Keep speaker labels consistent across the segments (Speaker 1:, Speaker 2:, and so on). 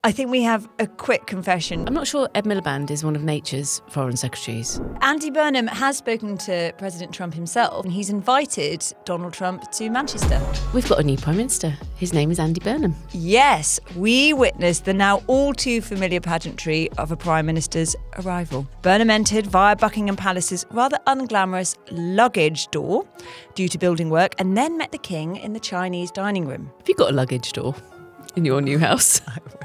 Speaker 1: I think we have a quick confession.
Speaker 2: I'm not sure Ed Miliband is one of nature's foreign secretaries.
Speaker 1: Andy Burnham has spoken to President Trump himself, and he's invited Donald Trump to Manchester.
Speaker 2: We've got a new Prime Minister. His name is Andy Burnham.
Speaker 1: Yes, we witnessed the now all too familiar pageantry of a Prime Minister's arrival. Burnham entered via Buckingham Palace's rather unglamorous luggage door due to building work, and then met the King in the Chinese dining room.
Speaker 2: Have you got a luggage door in your new house?
Speaker 1: I wish.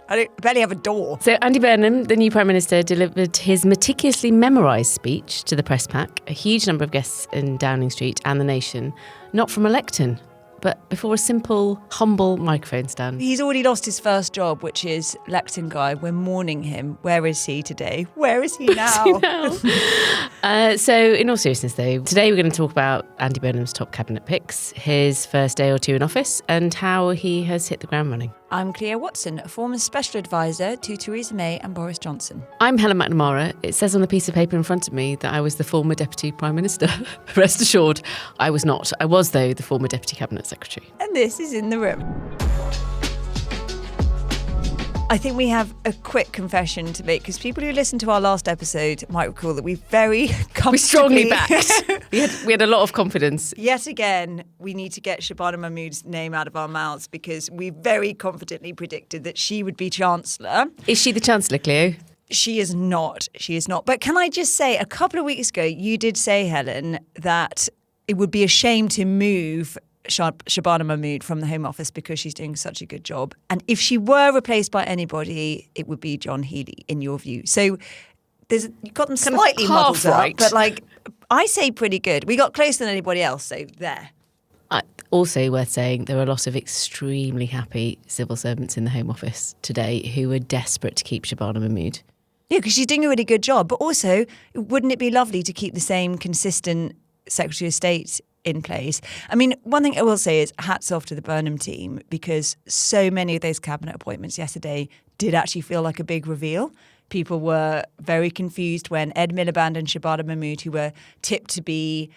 Speaker 1: I barely have a door.
Speaker 2: So Andy Burnham, the new Prime Minister, delivered his meticulously memorised speech to the press pack, a huge number of guests in Downing Street and the nation, not from a lectern, but before a simple, humble microphone stand.
Speaker 1: He's already lost his first job, which is lectern guy. We're mourning him. Where is he today? Where is he now?
Speaker 2: So in all seriousness, though, today we're going to talk about Andy Burnham's top cabinet picks, his first day or two in office, and how he has hit the ground running.
Speaker 1: I'm Cleo Watson, a former special advisor to Theresa May and Boris Johnson.
Speaker 2: I'm Helen McNamara. It says on the piece of paper in front of me that I was the former Deputy Prime Minister. Rest assured, I was not. I was, though, the former Deputy Cabinet Secretary.
Speaker 1: And this is In the Room. I think we have a quick confession to make, because people who listened to our last episode might recall that we very comfortably...
Speaker 2: We strongly backed. we had a lot of confidence.
Speaker 1: Yet again, we need to get Shabana Mahmood's name out of our mouths, because we very confidently predicted that she would be Chancellor.
Speaker 2: Is she the Chancellor, Cleo?
Speaker 1: She is not. She is not. But can I just say, a couple of weeks ago, you did say, Helen, that it would be a shame to move Shabana Mahmood from the Home Office because she's doing such a good job. And if she were replaced by anybody, it would be John Healey, in your view. So you've got them slightly muddled up, but I say pretty good. We got closer than anybody else, so there.
Speaker 2: Also worth saying, there are a lot of extremely happy civil servants in the Home Office today who are desperate to keep Shabana Mahmood.
Speaker 1: Yeah, because she's doing a really good job. But also, wouldn't it be lovely to keep the same consistent Secretary of State in place? I mean, one thing I will say is hats off to the Burnham team, because so many of those cabinet appointments yesterday did actually feel like a big reveal. People were very confused when Ed Miliband and Shabana Mahmood, who were tipped to be,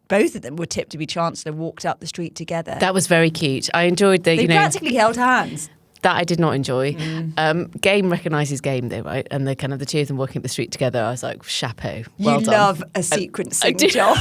Speaker 1: both of them were tipped to be Chancellor, walked up the street together.
Speaker 2: That was very cute. I enjoyed
Speaker 1: They practically held hands.
Speaker 2: That I did not enjoy. Game recognises game, though, right? And the kind of the two of them walking up the street together, I was like, chapeau. Well
Speaker 1: you
Speaker 2: done.
Speaker 1: Love a sequencing job.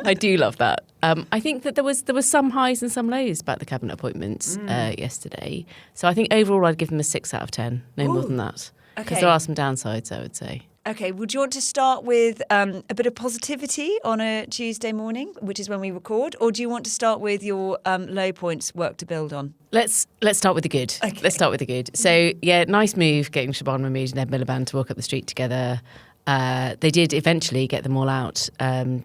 Speaker 2: I do love that. I think that there was some highs and some lows about the cabinet appointments yesterday. So I think overall I'd give them a 6 out of 10, no more than that. Because there are some downsides, I would say.
Speaker 1: Okay, would you want to start with a bit of positivity on a Tuesday morning, which is when we record, or do you want to start with your low points, work to build on?
Speaker 2: Let's start with the good.
Speaker 1: Okay.
Speaker 2: Let's start with the good. So, yeah, nice move getting Shabana Mahmood and Ed Miliband to walk up the street together. They did eventually get them all out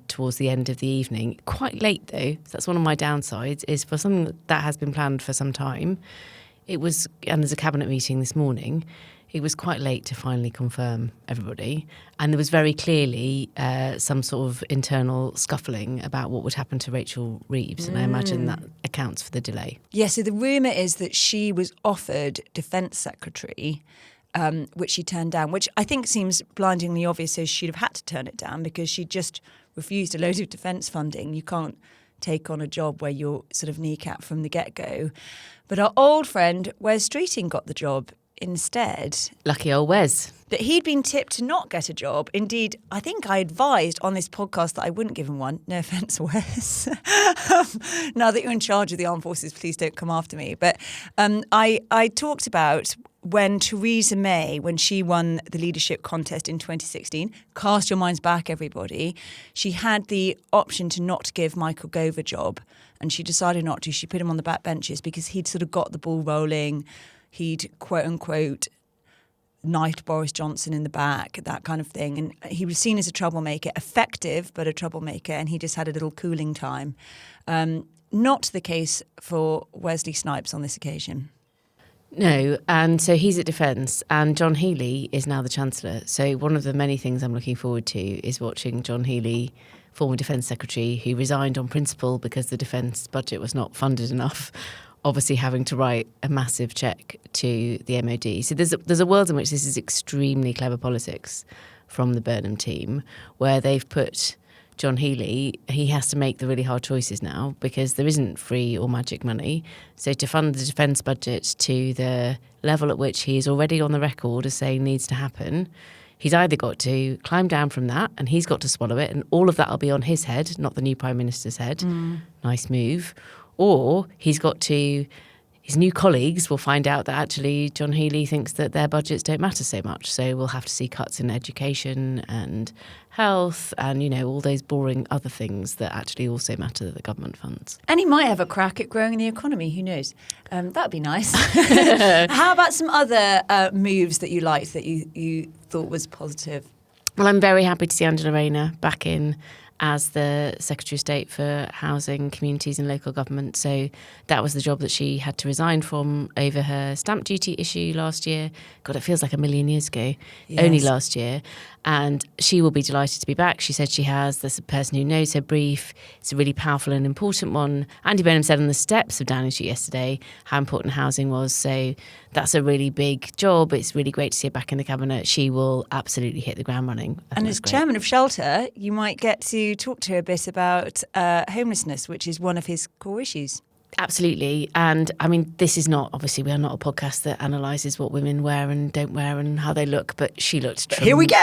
Speaker 2: towards the end of the evening. Quite late, though. So that's one of my downsides, is for something that has been planned for some time. And there's a cabinet meeting this morning. It was quite late to finally confirm everybody. And there was very clearly some sort of internal scuffling about what would happen to Rachel Reeves. And I imagine that accounts for the delay.
Speaker 1: Yeah, so the rumour is that she was offered Defence Secretary, which she turned down, which I think seems blindingly obvious. So she'd have had to turn it down because she just refused a load of defence funding. You can't take on a job where you're sort of kneecapped from the get-go. But our old friend Wes Streeting got the job instead.
Speaker 2: Lucky old Wes.
Speaker 1: But he'd been tipped to not get a job. Indeed, I think I advised on this podcast that I wouldn't give him one. No offence, Wes. Now that you're in charge of the armed forces, please don't come after me. But I talked about when Theresa May, when she won the leadership contest in 2016, cast your minds back, everybody, she had the option to not give Michael Gove a job, and she decided not to. She put him on the back benches because he'd sort of got the ball rolling. He'd, quote unquote, knifed Boris Johnson in the back, that kind of thing. And he was seen as a troublemaker, effective, but a troublemaker, and he just had a little cooling time. Not the case for Wesley Snipes on this occasion.
Speaker 2: No, and so he's at Defence, and John Healey is now the Chancellor. So one of the many things I'm looking forward to is watching John Healey, former Defence Secretary, who resigned on principle because the defence budget was not funded enough, obviously having to write a massive cheque to the MOD. So there's a world in which this is extremely clever politics from the Burnham team, where they've put John Healey, he has to make the really hard choices now because there isn't free or magic money. So to fund the defence budget to the level at which he is already on the record as saying needs to happen, he's either got to climb down from that and he's got to swallow it, and all of that will be on his head, not the new Prime Minister's head. Nice move. Or he's got to... His new colleagues will find out that actually John Healey thinks that their budgets don't matter so much. So we'll have to see cuts in education and health and, all those boring other things that actually also matter that the government funds.
Speaker 1: And he might have a crack at growing the economy. Who knows? That'd be nice. How about some other moves that you liked that you thought was positive?
Speaker 2: Well, I'm very happy to see Angela Rayner back in as the Secretary of State for Housing, Communities and Local Government. So that was the job that she had to resign from over her stamp duty issue last year. God, it feels like a million years ago, only last year. And she will be delighted to be back. She said she has. There's a person who knows her brief. It's a really powerful and important one. Andy Burnham said on the steps of Downing Street yesterday how important housing was. So that's a really big job. It's really great to see her back in the cabinet. She will absolutely hit the ground running.
Speaker 1: And as chairman of Shelter, you might get to talk to her a bit about homelessness, which is one of his core issues.
Speaker 2: Absolutely. And I mean, this is not, obviously, we are not a podcast that analyses what women wear and don't wear and how they look, but she looked
Speaker 1: Here we go.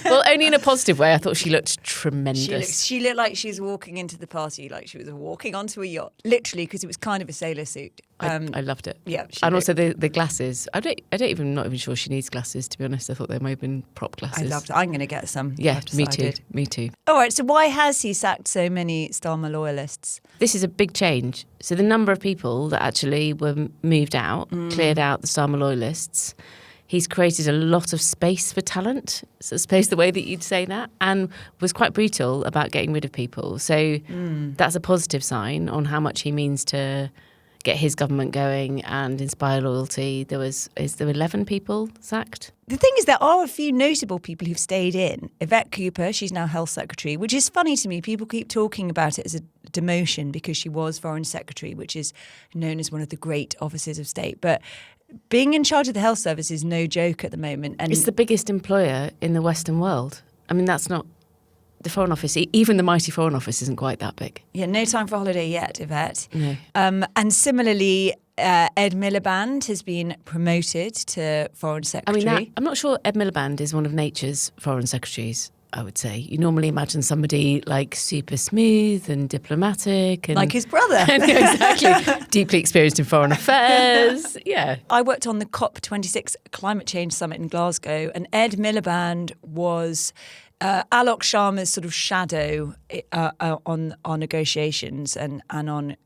Speaker 2: Well, only in a positive way. I thought she looked tremendous.
Speaker 1: She looked like she was walking into the party, like she was walking onto a yacht, literally, because it was kind of a sailor suit.
Speaker 2: I loved it.
Speaker 1: Yeah.
Speaker 2: And also the glasses. I'm not even sure she needs glasses, to be honest. I thought they might have been prop glasses.
Speaker 1: I loved it. I'm going to get some.
Speaker 2: Yeah, me too.
Speaker 1: All right, so why has he sacked so many Starmer loyalists?
Speaker 2: This is a big change. So the number of people that actually were moved out, cleared out the Starmer loyalists, he's created a lot of space for talent, so I suppose the way that you'd say that, and was quite brutal about getting rid of people. So that's a positive sign on how much he means to get his government going and inspire loyalty. Is there 11 people sacked?
Speaker 1: The thing is, there are a few notable people who've stayed in. Yvette Cooper, she's now Health Secretary, which is funny to me. People keep talking about it as a demotion because she was Foreign Secretary, which is known as one of the great offices of state. But being in charge of the health service is no joke at the moment. And
Speaker 2: it's the biggest employer in the Western world. I mean, that's not... The Foreign Office, even the mighty Foreign Office, isn't quite that big.
Speaker 1: Yeah, no time for holiday yet, Yvette.
Speaker 2: No.
Speaker 1: And similarly, Ed Miliband has been promoted to Foreign Secretary.
Speaker 2: I mean, I'm not sure Ed Miliband is one of nature's Foreign Secretaries, I would say. You normally imagine somebody like super smooth and diplomatic. And,
Speaker 1: like his brother.
Speaker 2: Exactly. Deeply experienced in foreign affairs. Yeah.
Speaker 1: I worked on the COP26 climate change summit in Glasgow, and Ed Miliband was... Alok Sharma's sort of shadow on negotiations and on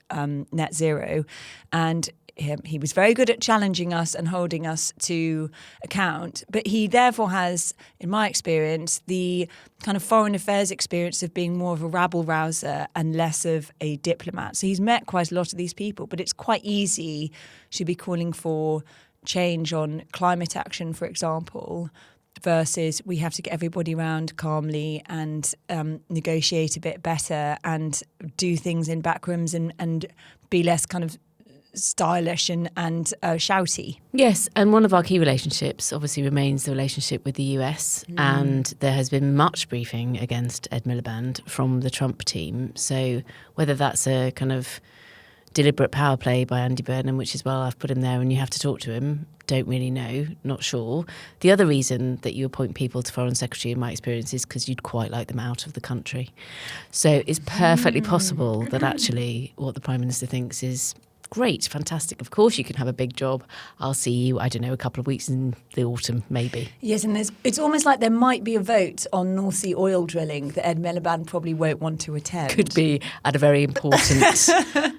Speaker 1: net zero. And he was very good at challenging us and holding us to account. But he therefore has, in my experience, the kind of foreign affairs experience of being more of a rabble-rouser and less of a diplomat. So he's met quite a lot of these people, but it's quite easy to be calling for change on climate action, for example, versus we have to get everybody around calmly and negotiate a bit better and do things in back rooms and be less kind of stylish and shouty.
Speaker 2: Yes, and one of our key relationships obviously remains the relationship with the US, and there has been much briefing against Ed Miliband from the Trump team. So whether that's a kind of deliberate power play by Andy Burnham, which is, well, I've put him there and you have to talk to him, don't really know, not sure. The other reason that you appoint people to Foreign Secretary, in my experience, is because you'd quite like them out of the country. So it's perfectly possible that actually what the Prime Minister thinks is great, fantastic. Of course you can have a big job. I'll see you, I don't know, a couple of weeks in the autumn, maybe.
Speaker 1: Yes, and it's almost like there might be a vote on North Sea oil drilling that Ed Miliband probably won't want to attend.
Speaker 2: Could be at a very important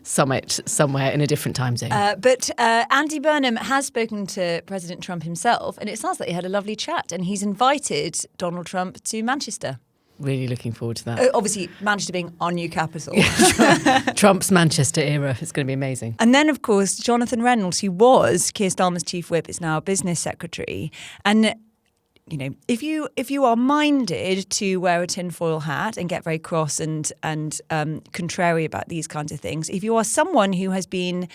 Speaker 2: summit somewhere in a different time zone.
Speaker 1: But Andy Burnham has spoken to President Trump himself, and it sounds like he had a lovely chat, and he's invited Donald Trump to Manchester.
Speaker 2: Really looking forward to that.
Speaker 1: Obviously, Manchester being our new capital.
Speaker 2: Trump's Manchester era. It's going to be amazing.
Speaker 1: And then, of course, Jonathan Reynolds, who was Keir Starmer's chief whip, is now business secretary. And, you know, if you are minded to wear a tinfoil hat and get very cross and contrary about these kinds of things, if you are someone who has been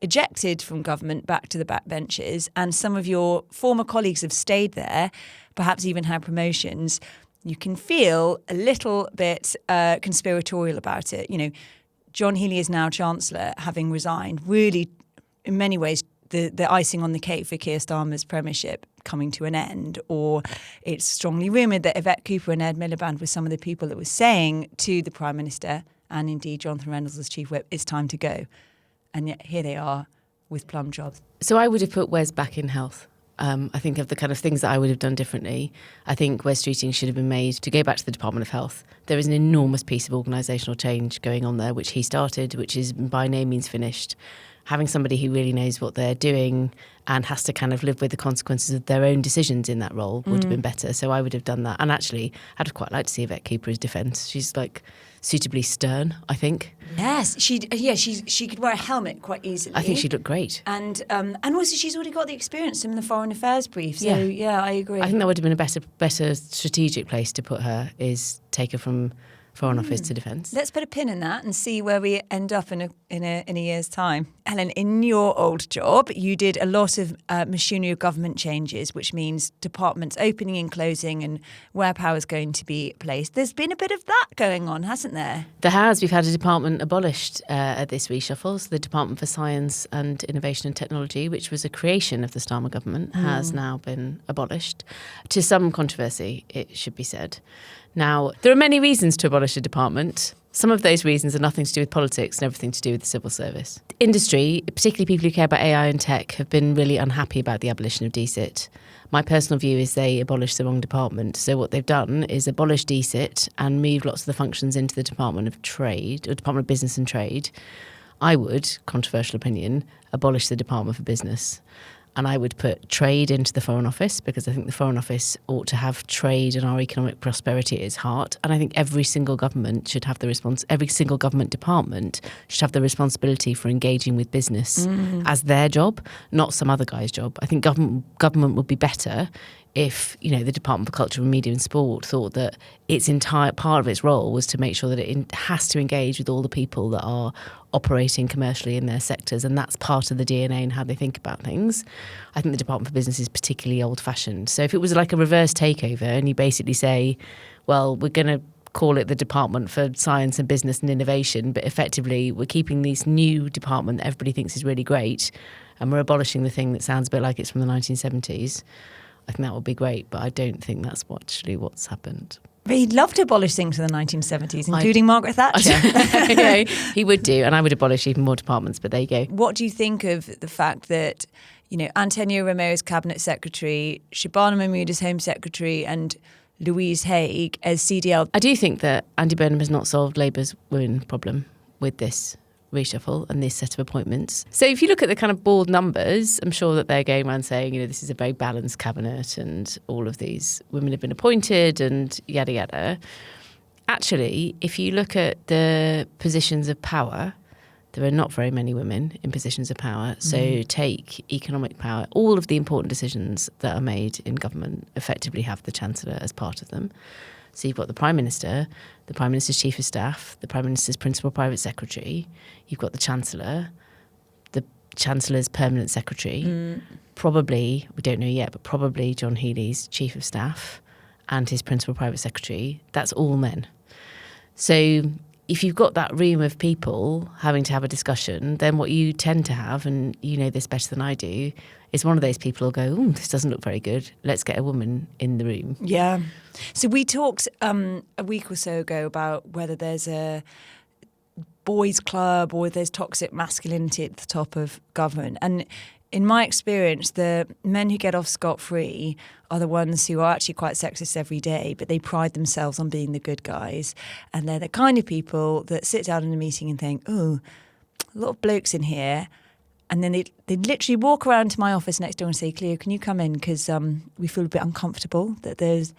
Speaker 1: ejected from government back to the backbenches and some of your former colleagues have stayed there, perhaps even had promotions, you can feel a little bit conspiratorial about it. You know, John Healey is now Chancellor, having resigned. Really, in many ways, the icing on the cake for Keir Starmer's premiership coming to an end. Or it's strongly rumoured that Yvette Cooper and Ed Miliband were some of the people that were saying to the Prime Minister, and indeed Jonathan Reynolds as Chief Whip, it's time to go. And yet here they are with plum jobs.
Speaker 2: So I would have put Wes back in health. I think of the kind of things that I would have done differently. I think Wes Streeting should have been made to go back to the Department of Health. There is an enormous piece of organisational change going on there, which he started, which is by no means finished. Having somebody who really knows what they're doing and has to kind of live with the consequences of their own decisions in that role would have been better. So I would have done that. And actually, I'd have quite liked to see Yvette Cooper as defence. She's like suitably stern, I think.
Speaker 1: Yes, she could wear a helmet quite easily.
Speaker 2: I think she'd look great.
Speaker 1: And also she's already got the experience in the foreign affairs brief. So yeah, I agree.
Speaker 2: I think that would have been a better strategic place to put her, is take her from Foreign Office to Defence.
Speaker 1: Let's put a pin in that and see where we end up in a year's time. Helen, in your old job, you did a lot of machinery of government changes, which means departments opening and closing and where power is going to be placed. There's been a bit of that going on, hasn't there?
Speaker 2: There has. We've had a department abolished at this reshuffle. So the Department for Science and Innovation and Technology, which was a creation of the Starmer government, has now been abolished. To some controversy, it should be said. Now, there are many reasons to abolish a department. Some of those reasons are nothing to do with politics and everything to do with the civil service. Industry, particularly people who care about AI and tech, have been really unhappy about the abolition of DCIT. My personal view is they abolished the wrong department. So what they've done is abolish DCIT and move lots of the functions into the Department of Trade, or Department of Business and Trade. I would, controversial opinion, abolish the Department for Business. And I would put trade into the Foreign Office, because I think the Foreign Office ought to have trade and our economic prosperity at its heart. And I think every single government should have every single government department should have the responsibility for engaging with business as their job, not some other guy's job. I think government would be better if, you know, the Department for Culture and Media and Sport thought that its entire part of its role was to make sure that it has to engage with all the people that are operating commercially in their sectors, and that's part of the DNA and how they think about things. I think the Department for Business is particularly old-fashioned. So if it was like a reverse takeover and you basically say, well, we're going to call it the Department for Science and Business and Innovation, but effectively we're keeping this new department that everybody thinks is really great, and we're abolishing the thing that sounds a bit like it's from the 1970s, I think that would be great, but I don't think that's actually what's happened.
Speaker 1: But he'd love to abolish things from the 1970s, including Margaret Thatcher.
Speaker 2: Yeah, he would do, and I would abolish even more departments, but there you go.
Speaker 1: What do you think of the fact that, you know, Antonio Romero is Cabinet Secretary, Shabana Mahmood is Home Secretary, and Louise Haigh as CDL?
Speaker 2: I do think that Andy Burnham has not solved Labour's women problem with this reshuffle and this set of appointments. So if you look at the kind of board numbers, I'm sure that they're going around saying, you know, this is a very balanced cabinet and all of these women have been appointed and yada yada. Actually, if you look at the positions of power, there are not very many women in positions of power. So take economic power. All of the important decisions that are made in government effectively have the Chancellor as part of them. So you've got the Prime Minister's Chief of Staff, the Prime Minister's Principal Private Secretary, you've got the Chancellor, the Chancellor's Permanent Secretary, probably, we don't know yet, but probably John Healey's Chief of Staff and his Principal Private Secretary. That's all men. So if you've got that room of people having to have a discussion, then what you tend to have, and you know this better than I do, is one of those people will go, "Ooh, this doesn't look very good. Let's get a woman in the room."
Speaker 1: Yeah. So we talked a week or so ago about whether there's a boys' club or there's toxic masculinity at the top of government. And in my experience, the men who get off scot-free are the ones who are actually quite sexist every day, but they pride themselves on being the good guys. And they're the kind of people that sit down in a meeting and think, "Oh, a lot of blokes in here." And then they literally walk around to my office next door and say, "Cleo, can you come in? Because we feel a bit uncomfortable that there's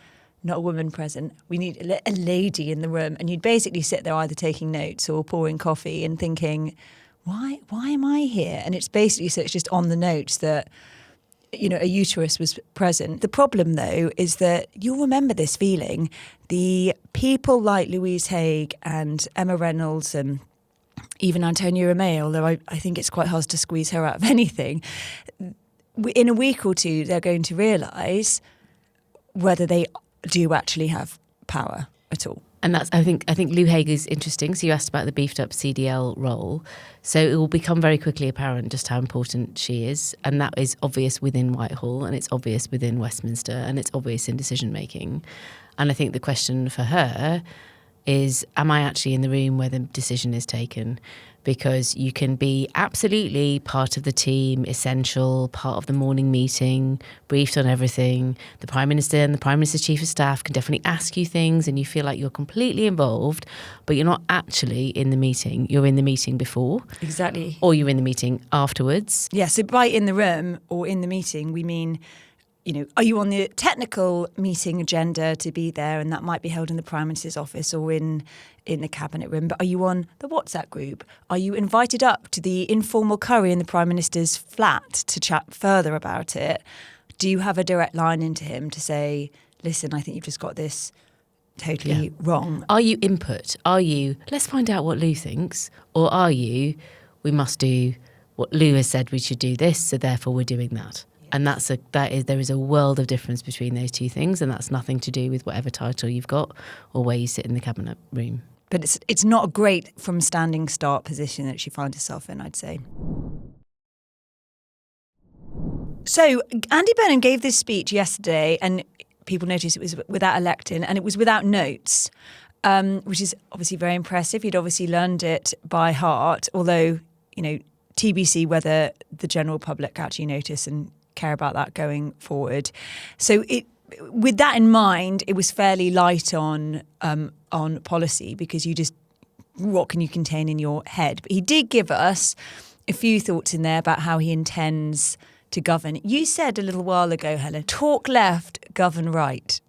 Speaker 1: not a woman present. We need a lady in the room." And you'd basically sit there either taking notes or pouring coffee and thinking, why am I here? And it's basically, so it's just on the notes that, you know, a uterus was present. The problem, though, is that you'll remember this feeling. The people like Louise Haigh and Emma Reynolds and even Antonio Romero, although I think it's quite hard to squeeze her out of anything, in a week or two they're going to realise whether they do actually have power at all.
Speaker 2: And that's, I think Lou Haig is interesting. So you asked about the beefed up CDL role. So it will become very quickly apparent just how important she is. And that is obvious within Whitehall, and it's obvious within Westminster, and it's obvious in decision making. And I think the question for her is, am I actually in the room where the decision is taken? Because you can be absolutely part of the team, essential, part of the morning meeting, briefed on everything. The Prime Minister and the Prime Minister's Chief of Staff can definitely ask you things and you feel like you're completely involved, but you're not actually in the meeting. You're in the meeting before.
Speaker 1: Exactly.
Speaker 2: Or you're in the meeting afterwards.
Speaker 1: Yeah, so by in the room or in the meeting, we mean, are you on the technical meeting agenda to be there? And that might be held in the Prime Minister's office or in the cabinet room. But are you on the WhatsApp group? Are you invited up to the informal curry in the Prime Minister's flat to chat further about it? Do you have a direct line into him to say, listen, I think you've just got this totally wrong?
Speaker 2: Are you input? Are you, let's find out what Lou thinks? Or are you, we must do what Lou has said we should do this, so therefore we're doing that? And there is a world of difference between those two things, and that's nothing to do with whatever title you've got or where you sit in the cabinet room.
Speaker 1: But it's not a great from standing start position that she finds herself in, I'd say. So Andy Burnham gave this speech yesterday, and people noticed it was without a lectern and it was without notes, which is obviously very impressive. He'd obviously learned it by heart, although, TBC whether the general public actually notice and care about that going forward. So with that in mind, it was fairly light on policy, because what can you contain in your head? But he did give us a few thoughts in there about how he intends to govern. You said a little while ago, Helen, talk left, govern right.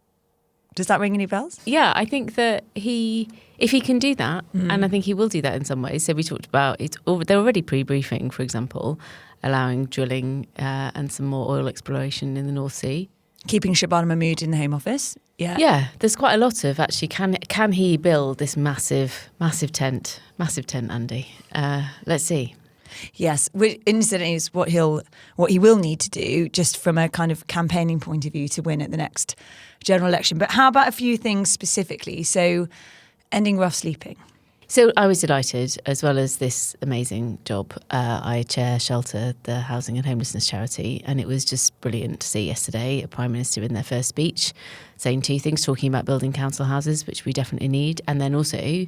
Speaker 1: Does that ring any bells?
Speaker 2: Yeah, I think that if he can do that, and I think he will do that in some ways. So we talked about they're already pre-briefing, for example, allowing drilling and some more oil exploration in the North Sea.
Speaker 1: Keeping Shabana Mahmood in the Home Office.
Speaker 2: Yeah, there's quite a lot of actually. Can he build this massive tent, Andy? Let's see.
Speaker 1: Yes, incidentally, is what he will need to do, just from a kind of campaigning point of view, to win at the next general election. But how about a few things specifically? So, ending rough sleeping.
Speaker 2: So I was delighted, as well as this amazing job. I chair Shelter, the housing and homelessness charity, and it was just brilliant to see yesterday a Prime Minister in their first speech saying two things, talking about building council houses, which we definitely need, and then also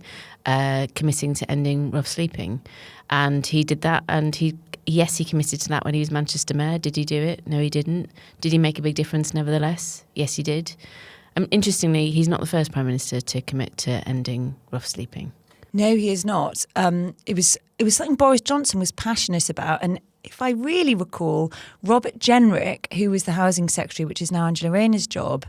Speaker 2: committing to ending rough sleeping. And he did that, and he committed to that when he was Manchester Mayor. Did he do it? No, he didn't. Did he make a big difference nevertheless? Yes, he did. Interestingly, he's not the first Prime Minister to commit to ending rough sleeping.
Speaker 1: No, he is not. It was something Boris Johnson was passionate about. And if I really recall, Robert Jenrick, who was the Housing Secretary, which is now Angela Rayner's job,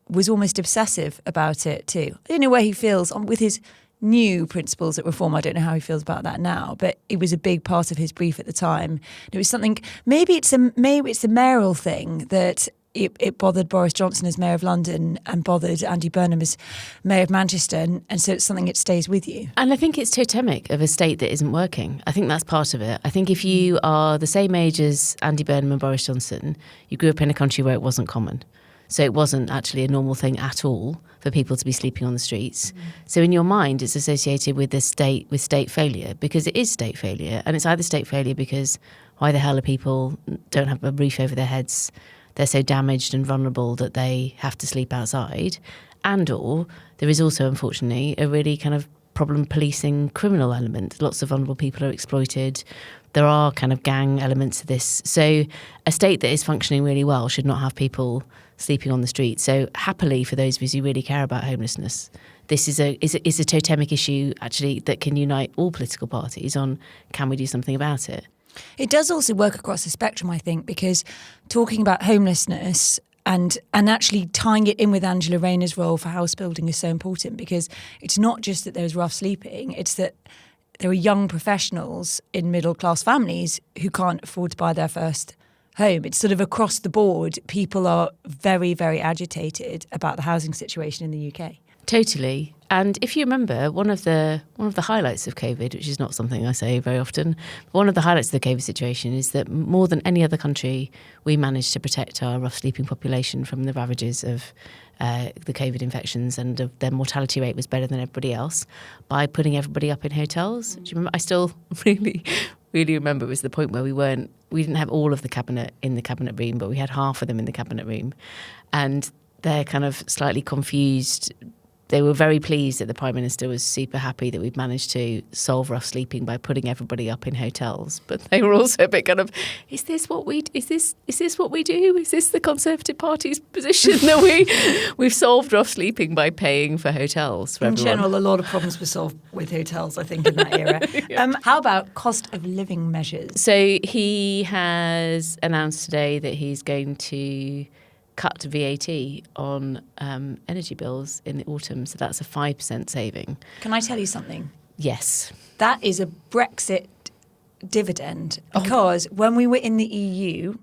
Speaker 1: was almost obsessive about it too. I don't know where he feels with his new principles at reform. I don't know how he feels about that now, but it was a big part of his brief at the time. It was something, maybe it's a mayoral thing that it bothered Boris Johnson as Mayor of London and bothered Andy Burnham as Mayor of Manchester, and so it's something that stays with you.
Speaker 2: And I think it's totemic of a state that isn't working. I think that's part of it. I think if you are the same age as Andy Burnham and Boris Johnson, you grew up in a country where it wasn't common. So it wasn't actually a normal thing at all for people to be sleeping on the streets. So in your mind, it's associated with state failure, because it is state failure. And it's either state failure because why the hell are people don't have a roof over their heads? They're so damaged and vulnerable that they have to sleep outside. And or there is also, unfortunately, a really kind of problem policing criminal element. Lots of vulnerable people are exploited. There are kind of gang elements to this. So a state that is functioning really well should not have people sleeping on the street. So happily, for those of us who really care about homelessness, this is a totemic issue actually that can unite all political parties on, can we do something about it?
Speaker 1: It does also work across the spectrum, I think, because talking about homelessness and actually tying it in with Angela Rayner's role for house building is so important, because it's not just that there's rough sleeping, it's that there are young professionals in middle-class families who can't afford to buy their first home. It's sort of across the board. People are very, very agitated about the housing situation in the UK.
Speaker 2: Totally. And if you remember, one of the highlights of COVID, which is not something I say very often, one of the highlights of the COVID situation is that more than any other country, we managed to protect our rough sleeping population from the ravages of the COVID infections, and their mortality rate was better than everybody else by putting everybody up in hotels. Do you remember? I still really remember it was the point where we didn't have all of the cabinet in the cabinet room, but we had half of them in the cabinet room, and they're kind of slightly confused. They were very pleased that the Prime Minister was super happy that we'd managed to solve rough sleeping by putting everybody up in hotels. But they were also a bit kind of, is this what we do? Is this the Conservative Party's position that we've solved rough sleeping by paying for hotels for everyone?
Speaker 1: In general, a lot of problems were solved with hotels, I think, in that era. Yeah. How about cost of living measures?
Speaker 2: So he has announced today that he's going to cut VAT on energy bills in the autumn. So that's a 5% saving.
Speaker 1: Can I tell you something?
Speaker 2: Yes.
Speaker 1: That is a Brexit dividend, because when we were in the EU,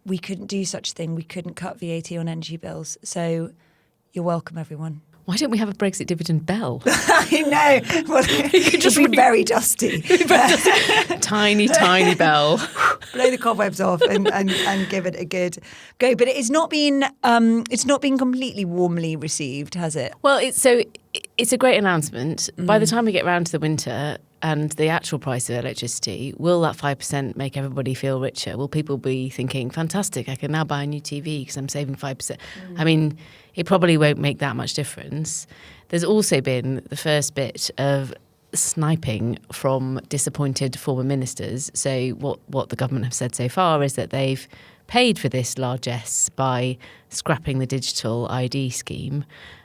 Speaker 1: we couldn't do such a thing. We couldn't cut VAT on energy bills. So you're welcome, everyone.
Speaker 2: Why don't we have a Brexit dividend bell?
Speaker 1: I know. Well, it could just be very dusty.
Speaker 2: Tiny bell.
Speaker 1: Blow the cobwebs off and give it a good go. But it's not been completely warmly received, has it?
Speaker 2: Well, it's a great announcement. By the time we get round to the winter and the actual price of electricity, will that 5% make everybody feel richer? Will people be thinking, fantastic, I can now buy a new TV because I'm saving 5%? I mean, it probably won't make that much difference. There's also been the first bit of sniping from disappointed former ministers. So what the government have said so far is that they've paid for this largesse by scrapping the digital ID scheme.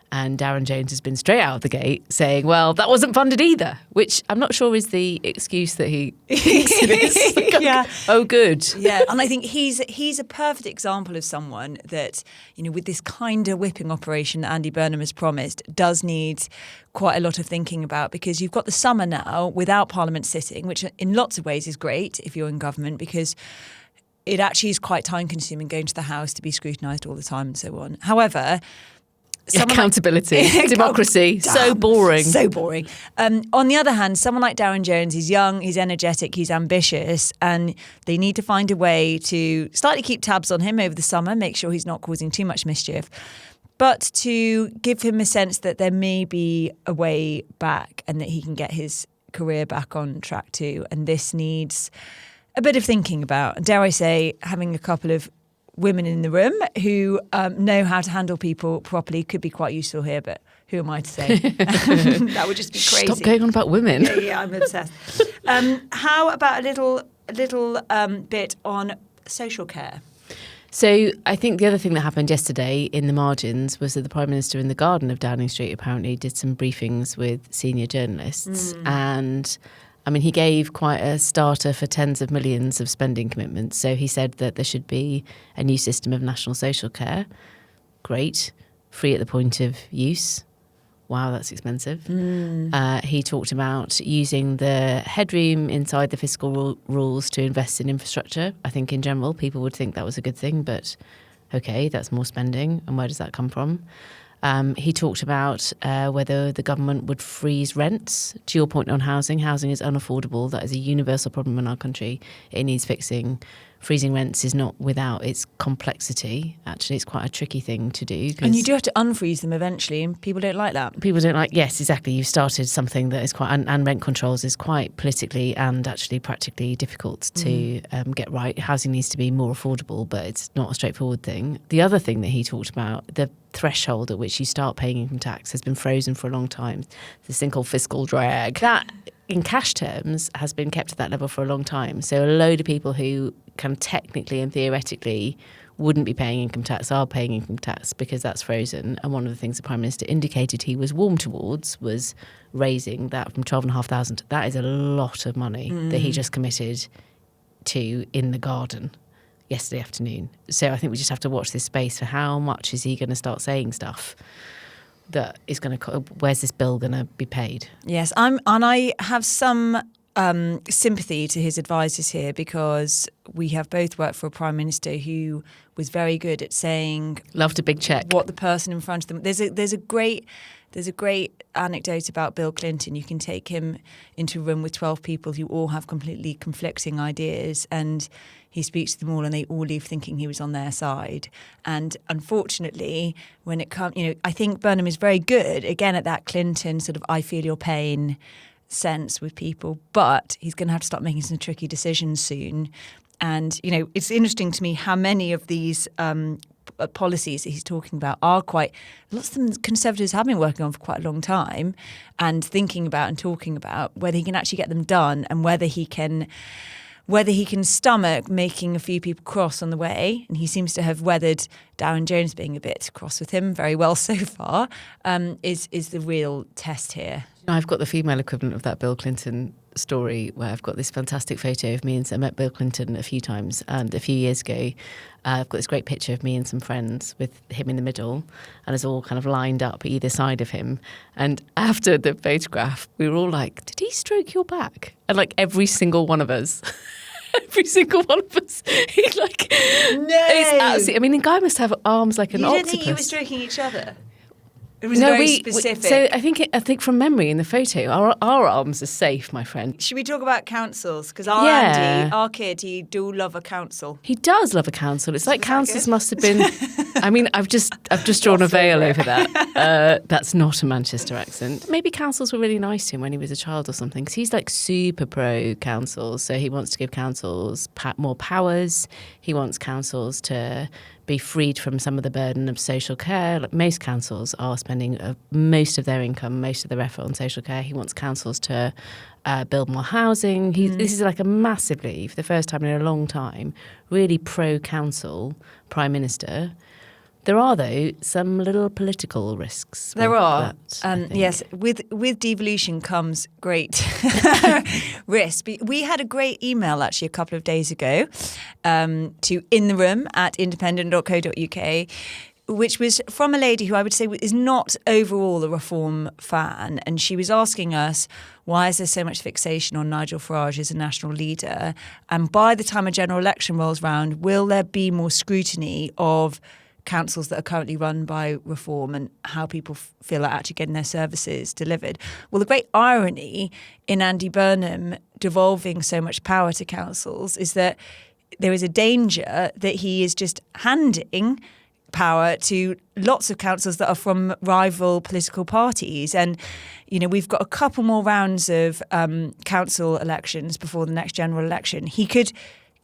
Speaker 2: And Darren Jones has been straight out of the gate saying, well, that wasn't funded either, which I'm not sure is the excuse that he thinks it is.
Speaker 1: Yeah.
Speaker 2: Oh, good.
Speaker 1: Yeah. And I think he's a perfect example of someone that, with this kind of whipping operation that Andy Burnham has promised, does need quite a lot of thinking about, because you've got the summer now without Parliament sitting, which in lots of ways is great if you're in government, because it actually is quite time consuming going to the House to be scrutinised all the time and so on. However,
Speaker 2: accountability, democracy, so boring.
Speaker 1: So boring. On the other hand, someone like Darren Jones, he's young, he's energetic, he's ambitious, and they need to find a way to slightly keep tabs on him over the summer, make sure he's not causing too much mischief, but to give him a sense that there may be a way back and that he can get his career back on track too. And this needs a bit of thinking about. And dare I say, having a couple of women in the room who know how to handle people properly could be quite useful here, but who am I to say? That would just be crazy.
Speaker 2: Stop going on about women.
Speaker 1: Yeah, I'm obsessed. How about a little bit on social care?
Speaker 2: So I think the other thing that happened yesterday in the margins was that the Prime Minister in the garden of Downing Street apparently did some briefings with senior journalists. And I mean, he gave quite a starter for tens of millions of spending commitments. So he said that there should be a new system of national social care. Great. Free at the point of use. Wow, that's expensive. He talked about using the headroom inside the fiscal rules to invest in infrastructure. I think in general, people would think that was a good thing, but okay, that's more spending. And where does that come from? He talked about whether the government would freeze rents. To your point on housing, housing is unaffordable. That is a universal problem in our country. It needs fixing. Freezing rents is not without its complexity. Actually, it's quite a tricky thing to do.
Speaker 1: And you do have to unfreeze them eventually, and people don't like that.
Speaker 2: People don't like, yes, exactly. You've started something that is quite, and rent controls is quite politically and actually practically difficult to get right. Housing needs to be more affordable, but it's not a straightforward thing. The other thing that he talked about, the threshold at which you start paying income tax has been frozen for a long time. This thing called fiscal drag. That, in cash terms, has been kept at that level for a long time. So a load of people who can technically and theoretically wouldn't be paying income tax are paying income tax because that's frozen. And one of the things the Prime Minister indicated he was warm towards was raising that from 12,500. That is a lot of money that he just committed to in the garden yesterday afternoon. So I think we just have to watch this space for how much is he going to start saying stuff that is going to, where's this bill going to be paid?
Speaker 1: Yes, I have some sympathy to his advisors here, because we have both worked for a prime minister who was very good at saying,
Speaker 2: loved a big check,
Speaker 1: what the person in front of them. There's a great anecdote about Bill Clinton. You can take him into a room with 12 people who all have completely conflicting ideas, and he speaks to them all and they all leave thinking he was on their side. And unfortunately, when it comes, I think Burnham is very good, again, at that Clinton sort of I feel your pain sense with people, but he's going to have to start making some tricky decisions soon. And, it's interesting to me how many of these policies that he's talking about are lots of them Conservatives have been working on for quite a long time and thinking about and talking about, whether he can actually get them done and whether he can stomach making a few people cross on the way. And he seems to have weathered Darren Jones being a bit cross with him very well so far, is the real test here.
Speaker 2: I've got the female equivalent of that Bill Clinton story, where I've got this fantastic photo of me and I met Bill Clinton a few times, and a few years ago I've got this great picture of me and some friends with him in the middle, and us all kind of lined up either side of him. And after the photograph, we were all like, did he stroke your back? And like every single one of us he like,
Speaker 1: no,
Speaker 2: it's absolutely, the guy must have arms like an octopus.
Speaker 1: You don't think you were stroking each other? It was very specific.
Speaker 2: So I think from memory in the photo, our arms are safe, my friend.
Speaker 1: Should we talk about councils? Because Andy, our kid, he do love a council.
Speaker 2: He does love a council. It's like councils must have been. I've just drawn a veil over that. That's not a Manchester accent. Maybe councils were really nice to him when he was a child or something, because he's like super pro councils. So he wants to give councils more powers. He wants councils to be freed from some of the burden of social care. Like most councils are spending most of their income, most of their effort on social care. He wants councils to build more housing. This is like a massively, for the first time in a long time, really pro-council prime minister. There are, though, some little political risks.
Speaker 1: There are.
Speaker 2: That,
Speaker 1: yes, with devolution comes great risk. We had a great email, actually, a couple of days ago to intheroom@independent.co.uk, which was from a lady who I would say is not overall a reform fan. And she was asking us, why is there so much fixation on Nigel Farage as a national leader? And by the time a general election rolls round, will there be more scrutiny of councils that are currently run by reform and how people feel are actually getting their services delivered? Well, the great irony in Andy Burnham devolving so much power to councils is that there is a danger that he is just handing power to lots of councils that are from rival political parties. And, we've got a couple more rounds of council elections before the next general election. He could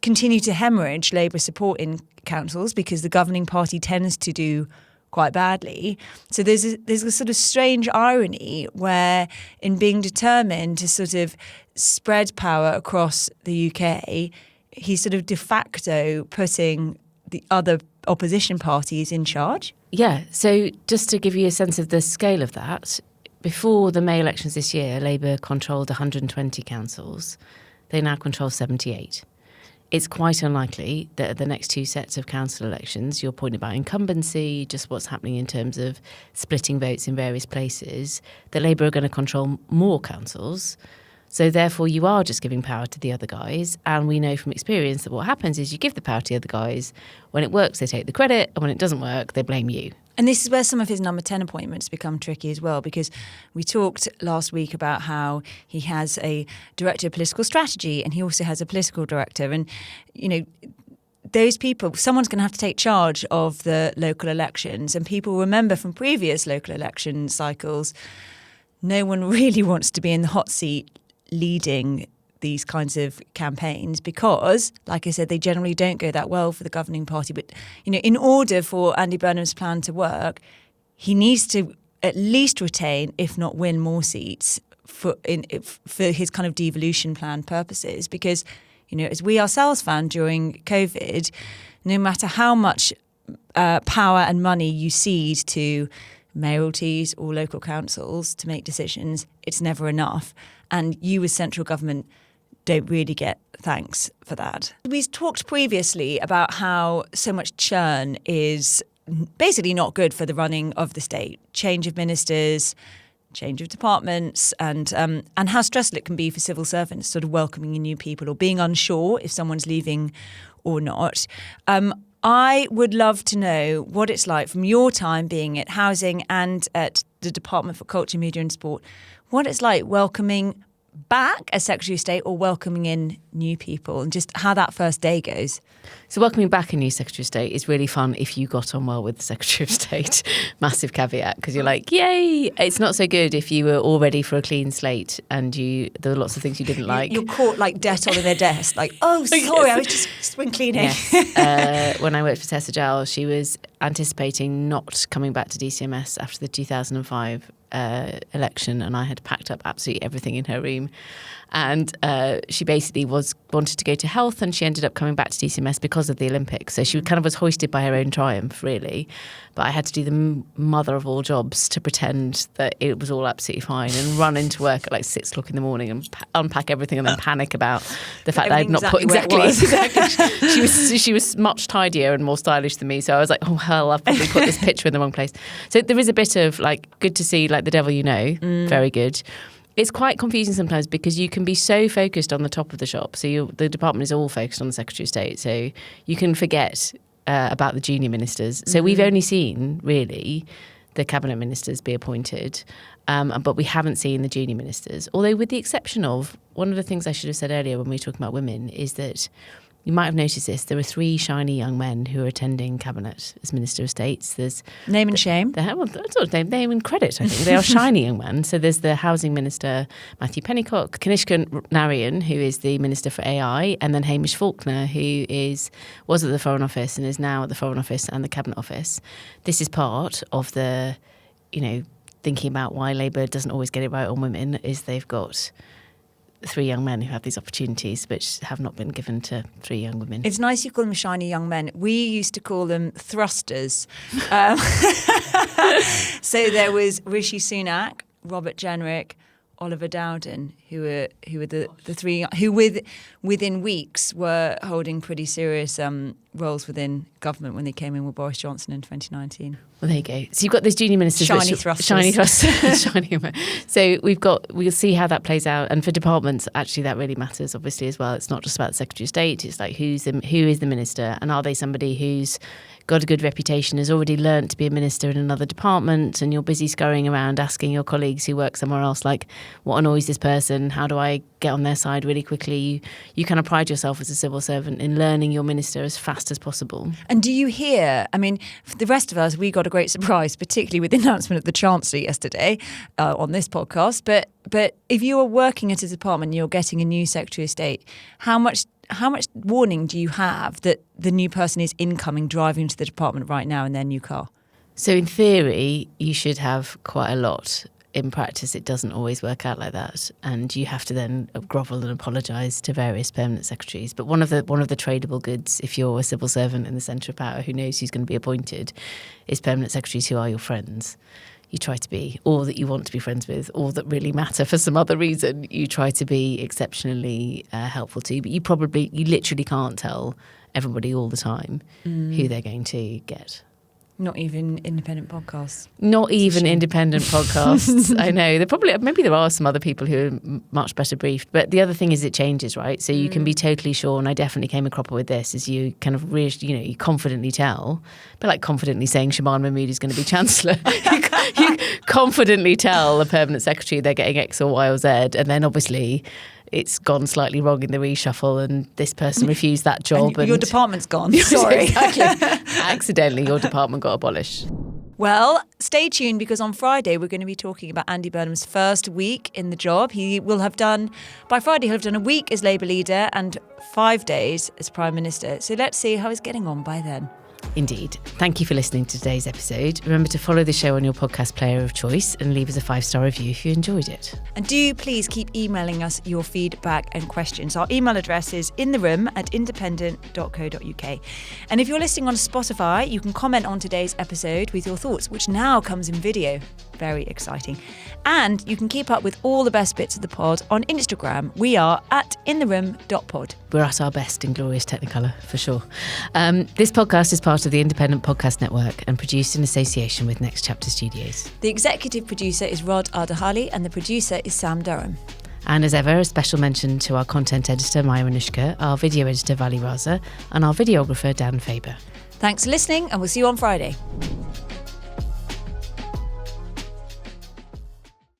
Speaker 1: continue to hemorrhage Labour support in councils because the governing party tends to do quite badly. So there's a sort of strange irony where, in being determined to sort of spread power across the UK, he's sort of de facto putting the other opposition parties in charge.
Speaker 2: Yeah, so just to give you a sense of the scale of that, before the May elections this year, Labour controlled 120 councils. They now control 78. It's quite unlikely that at the next two sets of council elections, your point about incumbency, just what's happening in terms of splitting votes in various places, that Labour are going to control more councils. So therefore, you are just giving power to the other guys. And we know from experience that what happens is you give the power to the other guys. When it works, they take the credit. And when it doesn't work, they blame you.
Speaker 1: And this is where some of his number 10 appointments become tricky as well, because we talked last week about how he has a director of political strategy and he also has a political director. And, those people, someone's going to have to take charge of the local elections. And people remember from previous local election cycles, no one really wants to be in the hot seat leading these kinds of campaigns because, like I said, they generally don't go that well for the governing party. But, in order for Andy Burnham's plan to work, he needs to at least retain, if not win, more seats for his kind of devolution plan purposes. Because, as we ourselves found during COVID, no matter how much power and money you cede to mayoralties or local councils to make decisions, it's never enough. And you as central government don't really get thanks for that. We talked previously about how so much churn is basically not good for the running of the state. Change of ministers, change of departments and how stressful it can be for civil servants, sort of welcoming in new people or being unsure if someone's leaving or not. I would love to know what it's like from your time being at Housing and at the Department for Culture, Media and Sport, what it's like welcoming back a Secretary of State or welcoming in new people, and just how that first day goes.
Speaker 2: So welcoming back a new Secretary of State is really fun if you got on well with the Secretary of State. Massive caveat, because you're like, yay! It's not so good if you were all ready for a clean slate and there were lots of things you didn't like.
Speaker 1: You're caught like Dettol in their desk, like, oh, sorry, I was just spring cleaning.
Speaker 2: Yes. When I worked for Tessa Giles, she was anticipating not coming back to DCMS after the 2005 election, and I had packed up absolutely everything in her room. And she basically wanted to go to health, and she ended up coming back to DCMS because of the Olympics. So she kind of was hoisted by her own triumph, really. But I had to do the mother of all jobs to pretend that it was all absolutely fine and run into work at like 6 o'clock in the morning and unpack everything and then panic about the fact that I'd not put exactly. She was much tidier and more stylish than me. So I was like, oh hell, I've probably put this picture in the wrong place. So there is a bit of like good to see like the devil you know, very good. It's quite confusing sometimes because you can be so focused on the top of the shop. So the department is all focused on the Secretary of State. So you can forget about the junior ministers. So we've only seen, really, the cabinet ministers be appointed, but we haven't seen the junior ministers. Although with the exception of, one of the things I should have said earlier when we were talking about women is that you might have noticed this. There are 3 shiny young men who are attending cabinet as Minister of States. There's
Speaker 1: name and shame.
Speaker 2: Well, that's sort of name and credit. I think they are shiny young men. So there's the Housing Minister Matthew Pennycock, Kanishka Narayan, who is the Minister for AI, and then Hamish Faulkner, who was at the Foreign Office and is now at the Foreign Office and the Cabinet Office. This is part of the, thinking about why Labour doesn't always get it right on women. Is they've got 3 young men who have these opportunities which have not been given to 3 young women.
Speaker 1: It's nice you call them shiny young men. We used to call them thrusters. So there was Rishi Sunak, Robert Jenrick, Oliver Dowden, who were the 3 who within weeks were holding pretty serious roles within government when they came in with Boris Johnson in 2019.
Speaker 2: Well, there you go. So you've got those junior ministers.
Speaker 1: Shiny thrusters.
Speaker 2: Shiny thrusters. So we'll see how that plays out. And for departments, actually, that really matters, obviously, as well. It's not just about the Secretary of State. It's like who is the minister, and are they somebody who's got a good reputation, has already learnt to be a minister in another department, and you're busy scurrying around asking your colleagues who work somewhere else, like, what annoys this person? How do I get on their side really quickly? You kind of pride yourself as a civil servant in learning your minister as fast as possible.
Speaker 1: And do you hear, I mean, for the rest of us, we got a great surprise, particularly with the announcement of the Chancellor yesterday on this podcast. But if you are working at a department and you're getting a new Secretary of State, how much warning do you have that the new person is incoming driving to the department right now in their new car?
Speaker 2: So in theory, you should have quite a lot. In practice, it doesn't always work out like that, and you have to then grovel and apologise to various permanent secretaries. But one of the tradable goods, if you're a civil servant in the centre of power who knows who's going to be appointed, is permanent secretaries who are your friends. You try to be, or that you want to be friends with, or that really matter for some other reason. You try to be exceptionally helpful to, but you literally can't tell everybody all the time who they're going to get.
Speaker 1: Not even independent podcasts.
Speaker 2: Not even independent podcasts. I know. Maybe there are some other people who are much better briefed. But the other thing is it changes, right? So you can be totally sure, and I definitely came a cropper with this, is you kind of, you confidently tell, but like confidently saying Shabana Mahmood is going to be chancellor. you confidently tell a permanent secretary they're getting X or Y or Z, and then obviously it's gone slightly wrong in the reshuffle and this person refused that job.
Speaker 1: And your department's gone. Sorry.
Speaker 2: Exactly. Accidentally, your department got abolished.
Speaker 1: Well, stay tuned because on Friday we're going to be talking about Andy Burnham's first week in the job. By Friday, he'll have done a week as Labour leader and 5 days as Prime Minister. So let's see how he's getting on by then.
Speaker 2: Indeed. Thank you for listening to today's episode. Remember to follow the show on your podcast player of choice and leave us a 5-star review if you enjoyed it.
Speaker 1: And do please keep emailing us your feedback and questions. Our email address is intheroom@independent.co.uk. And if you're listening on Spotify, you can comment on today's episode with your thoughts, which now comes in video. Very exciting. And you can keep up with all the best bits of the pod on Instagram. We are @intheroom.pod.
Speaker 2: we're at our best in glorious Technicolor, for sure. This podcast is part of the Independent Podcast Network and produced in association with Next Chapter Studios.
Speaker 1: The executive producer is Rod Ardahali and the producer is Sam Durham.
Speaker 2: And as ever, a special mention to our content editor, Maya Anushka, our video editor, Vali Raza, and our videographer, Dan Faber.
Speaker 1: Thanks for listening, and we'll see you on Friday.